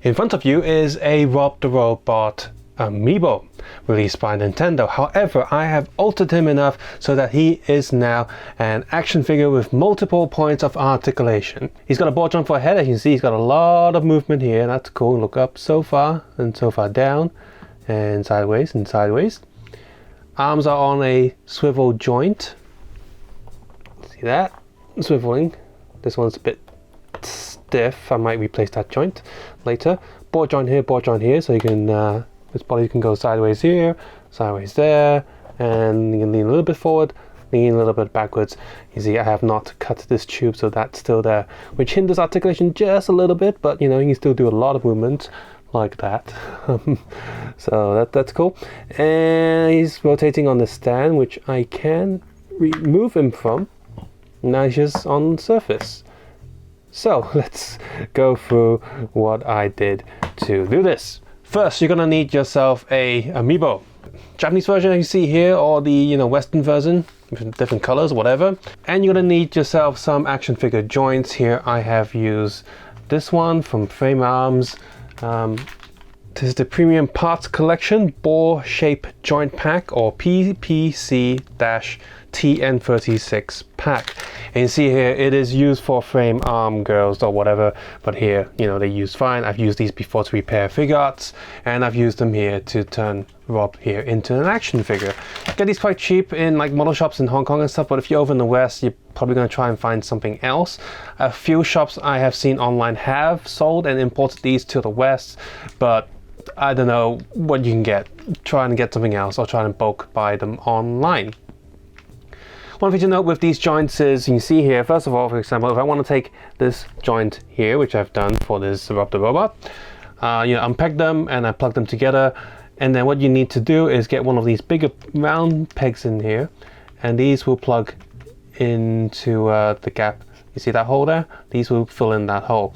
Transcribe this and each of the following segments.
In front of you is a Rob the Robot Amiibo released by Nintendo. However, I have altered him enough so that he is now an action figure with multiple points of articulation. He's got a ball joint for a head. As you can see, he's got a lot of movement here. That's cool. Look up so far and so far down and sideways and sideways. Arms are on a swivel joint. See that? Swiveling. This one's a bit stiff. I might replace that joint later. Ball joint here, so you can this body can go sideways here, sideways there, and you can lean a little bit forward, lean a little bit backwards. You see I have not cut this tube, so that's still there, which hinders articulation just a little bit, but you know, you can still do a lot of movements like that. So that's cool. And he's rotating on the stand, which I can remove him from. Now he's just on the surface. So let's go through what I did to do this. First, you're gonna need yourself a Amiibo. Japanese version you see here, or the Western version with different colors, whatever. And you're gonna need yourself some action figure joints. Here I have used this one from Frame Arms. This is the Premium Parts Collection Ball Shape Joint Pack, or PPC-TN36 pack. And you see here it is used for frame arm girls or whatever, but here they use fine. I've used these before to repair figure arts, and I've used them here to turn Rob here into an action figure. Get these quite cheap in like model shops in Hong Kong and stuff, but if you're over in the West, you're probably going to try and find something else. A few shops I have seen online have sold and imported these to the West, but I don't know what you can get. Try and get something else, or try and bulk buy them online. One thing to note with these joints is, you can see here, first of all, for example, if I want to take this joint here, which I've done for this Rob the Robot, unpeg them and I plug them together. And then what you need to do is get one of these bigger round pegs in here, and these will plug into the gap. You see that hole there? These will fill in that hole.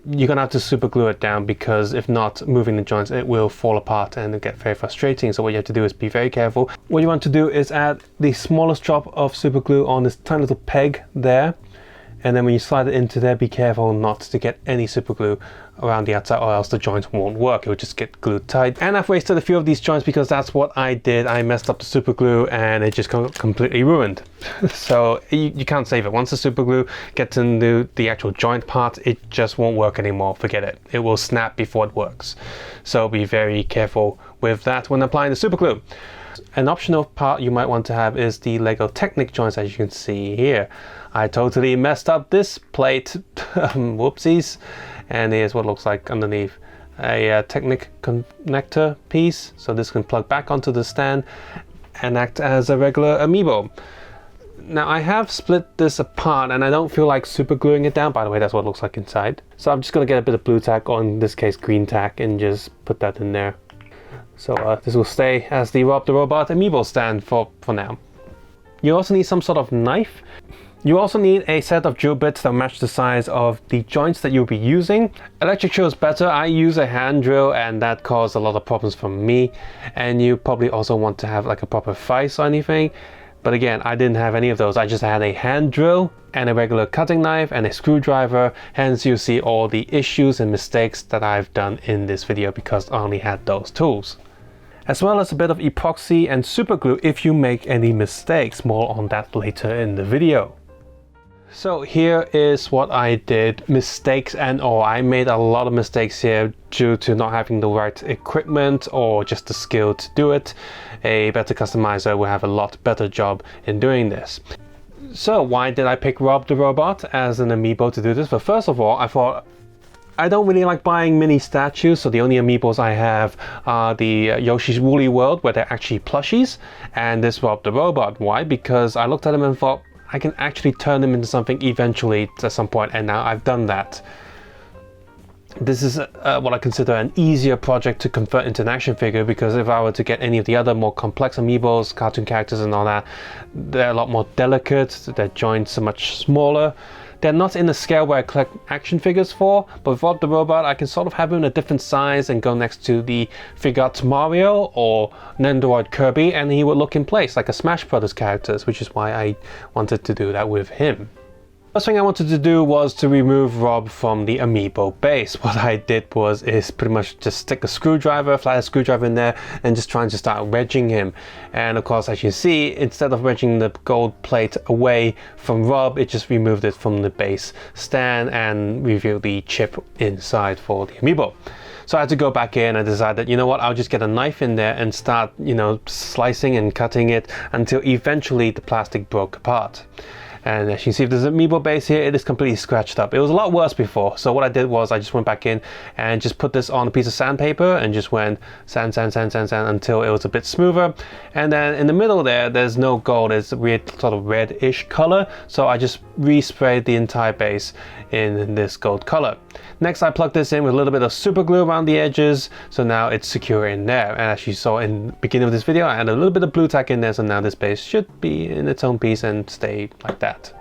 You're gonna have to super glue it down, because if not, moving the joints, it will fall apart and it'll get very frustrating. So what you have to do is be very careful. What you want to do is add the smallest drop of super glue on this tiny little peg there, and then when you slide it into there, be careful not to get any super glue around the outside, or else the joint won't work. It will just get glued tight. And I've wasted a few of these joints because that's what I did. I messed up the super glue and it just got completely ruined. So you can't save it. Once the super glue gets into the actual joint part, it just won't work anymore. Forget it. It will snap before it works. So be very careful with that when applying the super glue. An optional part you might want to have is the Lego Technic joints, as you can see here. I totally messed up this plate. Whoopsies. And here's what it looks like underneath. A Technic connector piece, so this can plug back onto the stand and act as a regular Amiibo. Now I have split this apart and I don't feel like super gluing it down. By the way, that's what it looks like inside. So I'm just going to get a bit of blue tack, or in this case green tack, and just put that in there. So this will stay as the Rob the Robot Amiibo stand for now. You also need some sort of knife. You also need a set of drill bits that match the size of the joints that you'll be using. Electric drill is better. I use a hand drill and that caused a lot of problems for me. And you probably also want to have like a proper vise or anything. But again, I didn't have any of those. I just had a hand drill and a regular cutting knife and a screwdriver. Hence you see all the issues and mistakes that I've done in this video, because I only had those tools. As well as a bit of epoxy and super glue if you make any mistakes. More on that later in the video. So here is what I did, mistakes and all. I made a lot of mistakes here due to not having the right equipment or just the skill to do it. A better customizer will have a lot better job in doing this. So why did I pick Rob the Robot as an Amiibo to do this? But first of all, I thought I don't really like buying mini statues, so the only Amiibos I have are the Yoshi's Woolly World, where they're actually plushies, and this Rob the Robot. Why? Because I looked at them and thought, I can actually turn them into something eventually at some point, and now I've done that. This is what I consider an easier project to convert into an action figure, because if I were to get any of the other more complex Amiibos, cartoon characters and all that, they're a lot more delicate, their joints are much smaller, They're not in the scale where I collect action figures for, but with Rob the Robot, I can sort of have him in a different size and go next to the Figuarts Mario or Nendoroid Kirby, and he would look in place like a Smash Brothers characters, which is why I wanted to do that with him. First thing I wanted to do was to remove Rob from the Amiibo base. What I did is pretty much just stick a screwdriver, flat screwdriver in there, and just trying to start wedging him. And of course, as you see, instead of wedging the gold plate away from Rob, it just removed it from the base stand and revealed the chip inside for the Amiibo. So I had to go back in and decide that, you know what, I'll just get a knife in there and start, slicing and cutting it until eventually the plastic broke apart. And as you can see, if there's an Amiibo base here, it is completely scratched up. It was a lot worse before. So what I did was I just went back in and just put this on a piece of sandpaper and just went sand until it was a bit smoother. And then in the middle there's no gold. It's a weird sort of reddish color. So I just resprayed the entire base in this gold color. Next, I plugged this in with a little bit of super glue around the edges. So now it's secure in there. And as you saw in the beginning of this video, I added a little bit of blue tack in there. So now this base should be in its own piece and stay like that.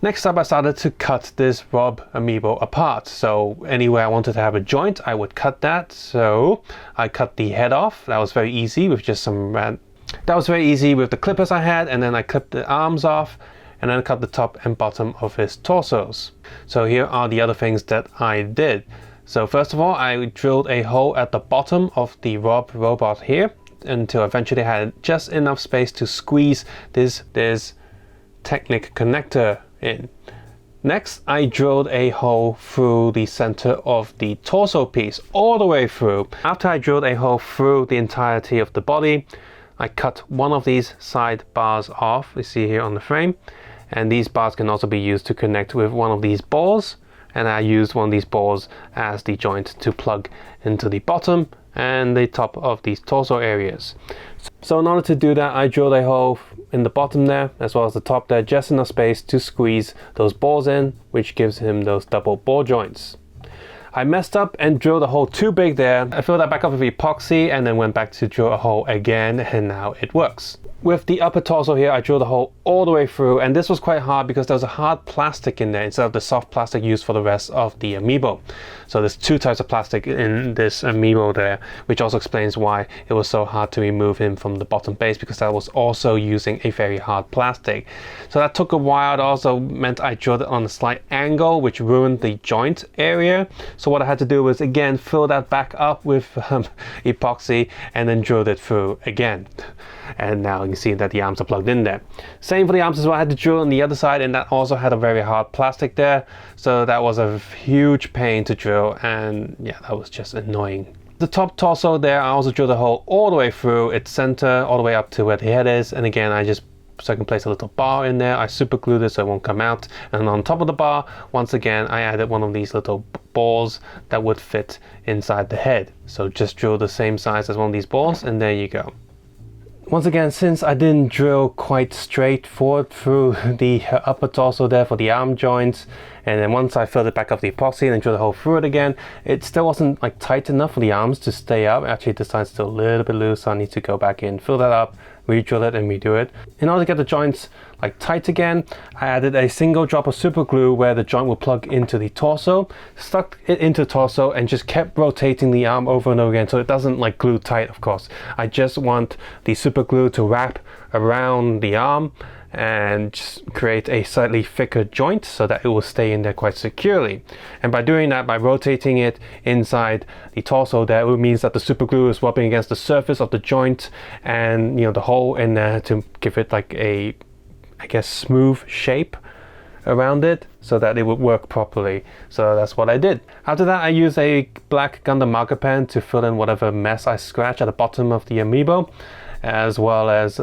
Next up, I started to cut this Rob Amiibo apart. So anywhere I wanted to have a joint, I would cut that. So I cut the head off. That was very easy with just that was very easy with the clippers I had. And then I clipped the arms off and then cut the top and bottom of his torsos. So here are the other things that I did. So first of all, I drilled a hole at the bottom of the Rob robot here until eventually I had just enough space to squeeze this Technic connector in. Next, I drilled a hole through the center of the torso piece all the way through. After I drilled a hole through the entirety of the body, I cut one of these side bars off, you see here on the frame, and these bars can also be used to connect with one of these balls, and I used one of these balls as the joint to plug into the bottom and the top of these torso areas. So in order to do that, I drilled a hole in the bottom there as well as the top there, just enough space to squeeze those balls in, which gives him those double ball joints. I messed up and drilled a hole too big there. I filled that back up with epoxy and then went back to drill a hole again, and now it works. With the upper torso here, I drilled a hole all the way through, and this was quite hard because there was a hard plastic in there instead of the soft plastic used for the rest of the Amiibo. So there's two types of plastic in this Amiibo there, which also explains why it was so hard to remove him from the bottom base, because that was also using a very hard plastic. So that took a while. It also meant I drilled it on a slight angle, which ruined the joint area. So what I had to do was again fill that back up with epoxy and then drilled it through again. And now you can see that the arms are plugged in there. Same for the arms as well. I had to drill on the other side, and that also had a very hard plastic there. So that was a huge pain to drill, and yeah, that was just annoying. The top torso there, I also drilled a hole all the way through its center, all the way up to where the head is. And again, so I can place a little bar in there. I super glued it so it won't come out. And on top of the bar, once again, I added one of these little balls that would fit inside the head. So just drill the same size as one of these balls, and there you go. Once again, since I didn't drill quite straight forward through the upper torso there for the arm joints, and then once I filled it back up with the epoxy and then drilled the hole through it again, it still wasn't like tight enough for the arms to stay up. Actually, this side's still a little bit loose, so I need to go back in, fill that up, re-drill it and redo it. In order to get the joints like tight again, I added a single drop of super glue where the joint will plug into the torso, stuck it into the torso and just kept rotating the arm over and over again so it doesn't like glue tight, of course. I just want the super glue to wrap around the arm and just create a slightly thicker joint so that it will stay in there quite securely. And by doing that, by rotating it inside the torso there, it means that the super glue is rubbing against the surface of the joint and the hole in there to give it like a, I guess, smooth shape around it so that it would work properly. So that's what I did. After that, I used a black Gundam marker pen to fill in whatever mess I scratched at the bottom of the Amiibo, as well as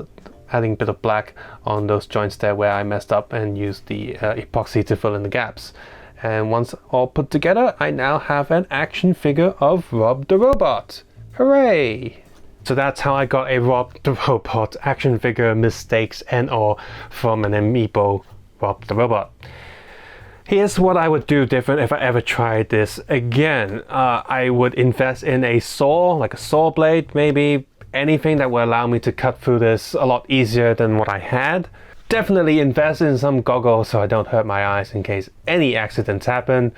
adding a bit of black on those joints there where I messed up, and used the epoxy to fill in the gaps. And once all put together, I now have an action figure of Rob the Robot. Hooray! So that's how I got a Rob the Robot action figure, mistakes and all, from an Amiibo Rob the Robot. Here's what I would do different if I ever tried this again. I would invest in a saw, like a saw blade maybe, anything that will allow me to cut through this a lot easier than what I had. definitely invest in some goggles so I don't hurt my eyes in case any accidents happen.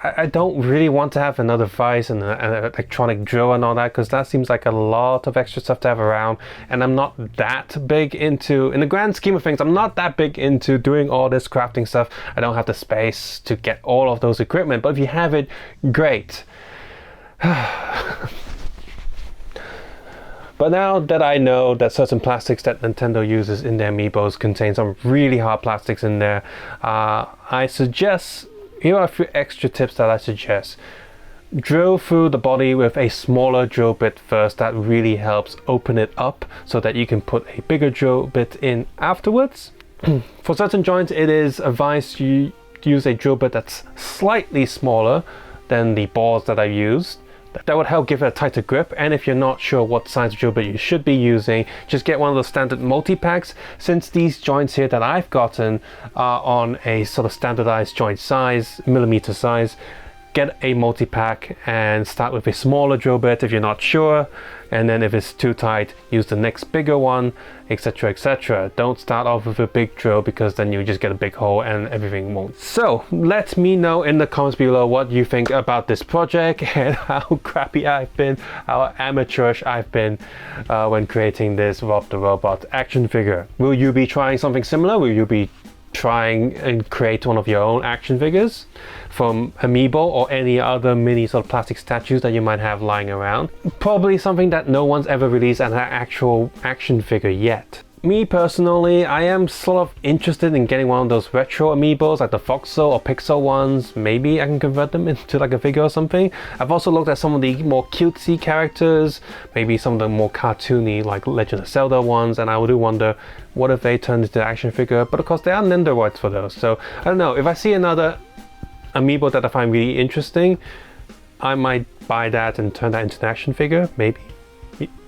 I don't really want to have another vise and an electronic drill and all that, because that seems like a lot of extra stuff to have around, and I'm not that big into, in the grand scheme of things, I'm not that big into doing all this crafting stuff. I don't have the space to get all of those equipment, but if you have it, great. But now that I know that certain plastics that Nintendo uses in their Amiibos contain some really hard plastics in there, I suggest, here are a few extra tips that I suggest. Drill through the body with a smaller drill bit first. That really helps open it up so that you can put a bigger drill bit in afterwards. For certain joints, it is advised you use a drill bit that's slightly smaller than the balls that I used. That would help give it a tighter grip, and if you're not sure what size drill bit you should be using, just get one of those standard multi-packs. Since these joints here that I've gotten are on a sort of standardized joint size, millimeter size, get a multi-pack and start with a smaller drill bit if you're not sure, and then if it's too tight, use the next bigger one, etc, etc. Don't start off with a big drill, because then you just get a big hole and everything won't. So let me know in the comments below what you think about this project and how crappy I've been, how amateurish I've been when creating this Rob the Robot action figure. Will you be trying something similar? Will you be trying and create one of your own action figures from Amiibo or any other mini sort of plastic statues that you might have lying around? Probably something that no one's ever released as an actual action figure yet. Me personally, I am sort of interested in getting one of those retro Amiibos, like the Voxel or Pixel ones. Maybe I can convert them into like a figure or something. I've also looked at some of the more cutesy characters, maybe some of the more cartoony like Legend of Zelda ones, and I do wonder what if they turned into an action figure. But of course there are Nendoroids for those, so I don't know. If I see another Amiibo that I find really interesting, I might buy that and turn that into an action figure, maybe.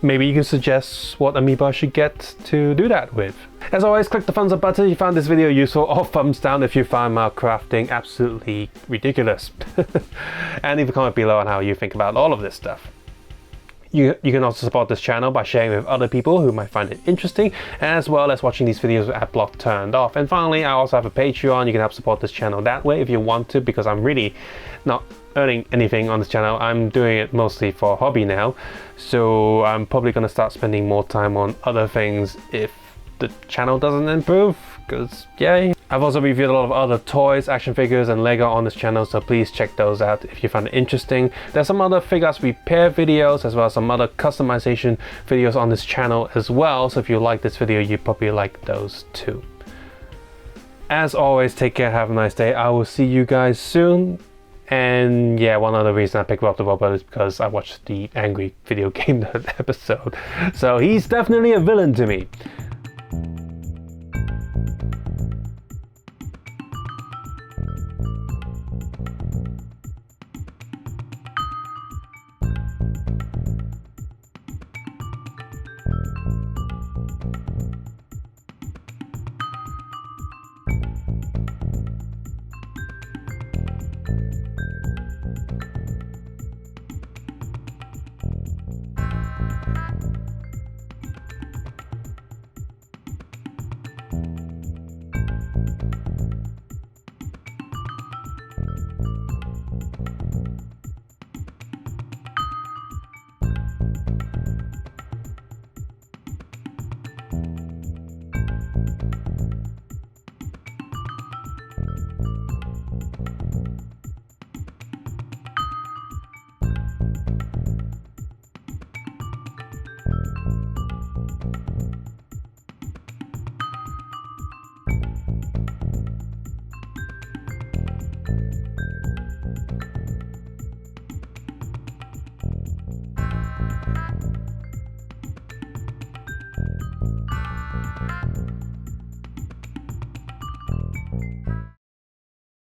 Maybe you can suggest what Amiibo I should get to do that with. As always, click the thumbs up button if you found this video useful, or thumbs down if you found my crafting absolutely ridiculous. And leave a comment below on how you think about all of this stuff. You can also support this channel by sharing with other people who might find it interesting, as well as watching these videos with adblock turned off. And finally, I also have a Patreon. You can help support this channel that way if you want to, because I'm really not earning anything on this channel. I'm doing it mostly for hobby now, so I'm probably going to start spending more time on other things if the channel doesn't improve, because yay. I've also reviewed a lot of other toys, action figures and Lego on this channel, so please check those out if you find it interesting. There's some other Figuarts repair videos, as well as some other customization videos on this channel as well, so if you like this video, you probably like those too. As always, take care, have a nice day. I will see you guys soon. And yeah, one other reason I picked Rob the Robot is because I watched the Angry Video Game Nerd episode, so he's definitely a villain to me.